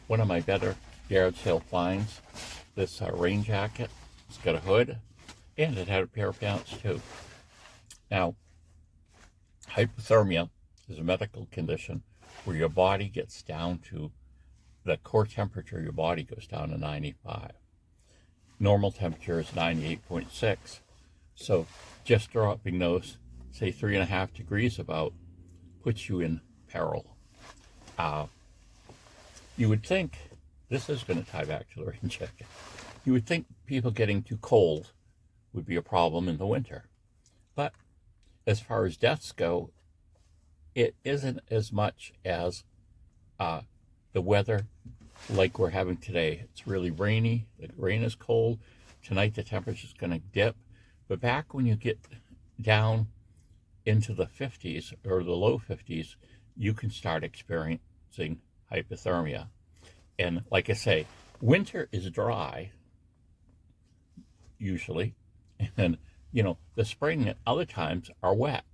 one of my better yard sale finds. This rain jacket. It's got a hood, and it had a pair of pants too. Now, hypothermia is a medical condition where your body gets down to the core temperature of your body goes down to 95. Normal temperature is 98.6. So just dropping those, say 3.5 degrees about, puts you in peril. You would think, this is going to tie back to the rain jacket, you would think people getting too cold would be a problem in the winter. But as far as deaths go, it isn't as much as the weather like we're having today. It's really rainy. The rain is cold. Tonight the temperature is going to dip. But back when you get down into the 50s or the low 50s, you can start experiencing hypothermia. And like I say, winter is dry, usually. And, the spring at other times are wet.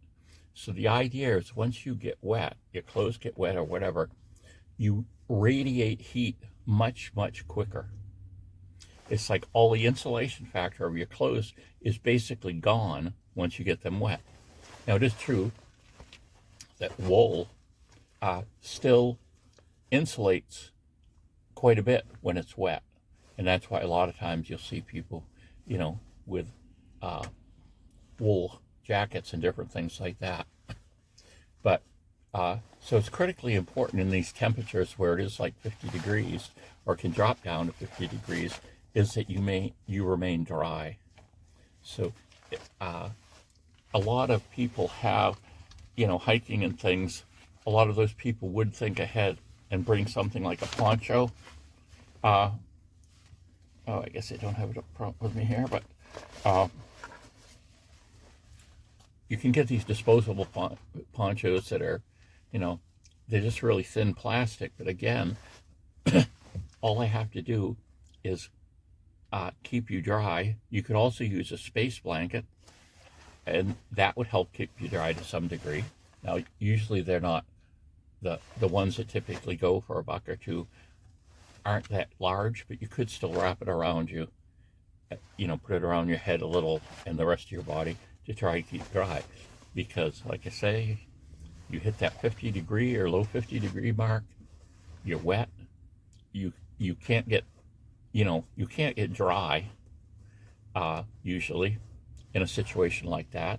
So the idea is once you get wet, your clothes get wet or whatever, you radiate heat much, much quicker. It's like all the insulation factor of your clothes is basically gone once you get them wet. Now, it is true that wool still insulates quite a bit when it's wet. And that's why a lot of times you'll see people, with wool jackets and different things like that. But so it's critically important in these temperatures where it is like 50 degrees or can drop down to 50 degrees is that you remain dry. So a lot of people have, hiking and things, a lot of those people would think ahead and bring something like a poncho. I guess I don't have it up front with me here, but you can get these disposable ponchos that are, they're just really thin plastic. But again, all I have to do is keep you dry. You could also use a space blanket, and that would help keep you dry to some degree. Now, usually they're not, the ones that typically go for $1 or $2 aren't that large, but you could still wrap it around you, put it around your head a little and the rest of your body to try to keep dry. Because, like I say, you hit that 50 degree or low 50 degree mark, you're wet, you can't get, you can't get dry, usually, in a situation like that.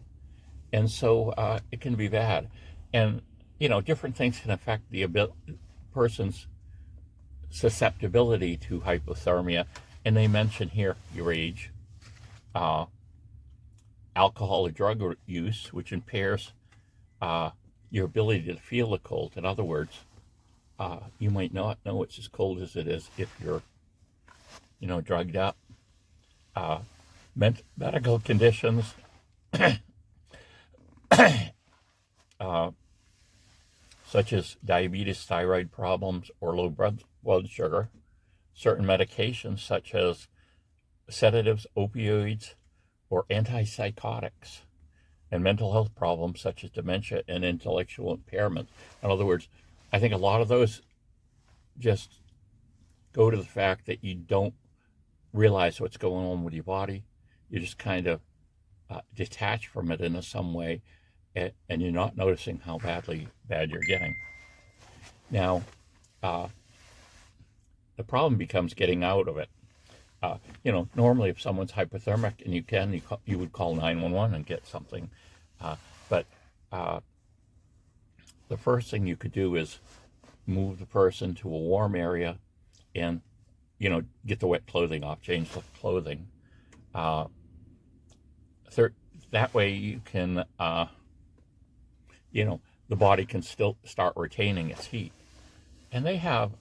And so it can be bad. And, different things can affect the person's susceptibility to hypothermia. And they mention here your age, alcohol or drug use, which impairs your ability to feel the cold. In other words, you might not know it's as cold as it is if you're, drugged up. Medical conditions, such as diabetes, thyroid problems, or low blood sugar, certain medications such as sedatives, opioids, or antipsychotics, and mental health problems such as dementia and intellectual impairment. In other words, I think a lot of those just go to the fact that you don't realize what's going on with your body. You just kind of detach from it in some way, and you're not noticing how bad you're getting. Now, the problem becomes getting out of it. Normally if someone's hypothermic and you would call 911 and get something. But the first thing you could do is move the person to a warm area and, get the wet clothing off, change the clothing. That way you can, the body can still start retaining its heat. And they have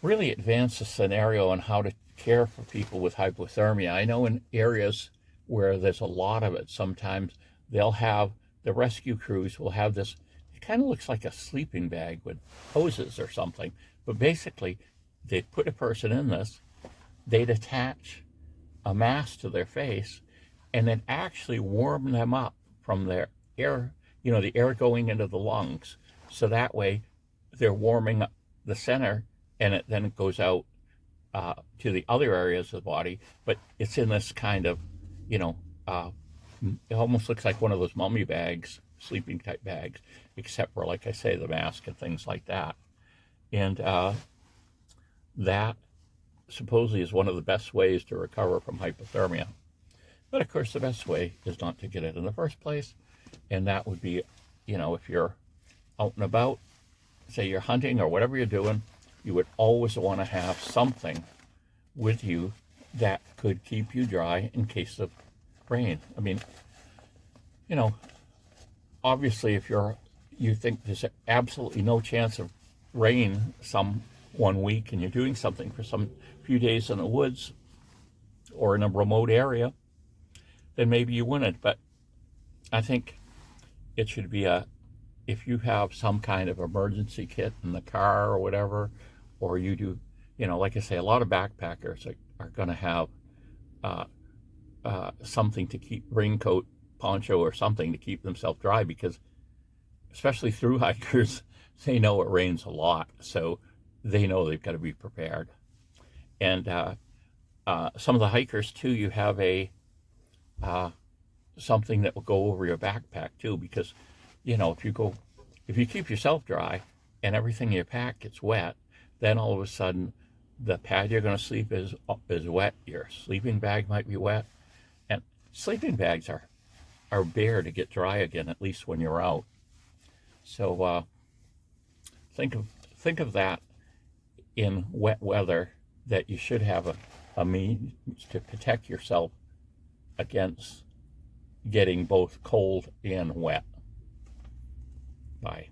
really advanced the scenario on how to care for people with hypothermia. I know in areas where there's a lot of it, sometimes they'll have, the rescue crews will have this, it kind of looks like a sleeping bag with hoses or something, but basically they put a person in this, they'd attach a mask to their face, and then actually warm them up from their air, the air going into the lungs. So that way they're warming up the center, and it then goes out to the other areas of the body. But it's in this kind of, you know, it almost looks like one of those mummy bags, sleeping type bags, except for, like I say, the mask and things like that. And that supposedly is one of the best ways to recover from hypothermia. But of course, the best way is not to get it in the first place. And that would be, you know, if you're out and about, say you're hunting or whatever you're doing, you would always want to have something with you that could keep you dry in case of rain. I mean, you know, obviously if you think there's absolutely no chance of rain some 1 week and you're doing something for some few days in the woods or in a remote area, then maybe you wouldn't. But I think it should be if you have some kind of emergency kit in the car or whatever, or you do, you know, like I say, a lot of backpackers are going to have something to keep, raincoat, poncho, or something to keep themselves dry, because especially through hikers, they know it rains a lot, so they know they've got to be prepared. And some of the hikers too, you have a something that will go over your backpack too, because you know if you keep yourself dry and everything in your pack gets wet, then all of a sudden the pad you're going to sleep is wet, your sleeping bag might be wet, and sleeping bags are bare to get dry again, at least when you're out. So think of that in wet weather, that you should have a means to protect yourself against getting both cold and wet. Bye.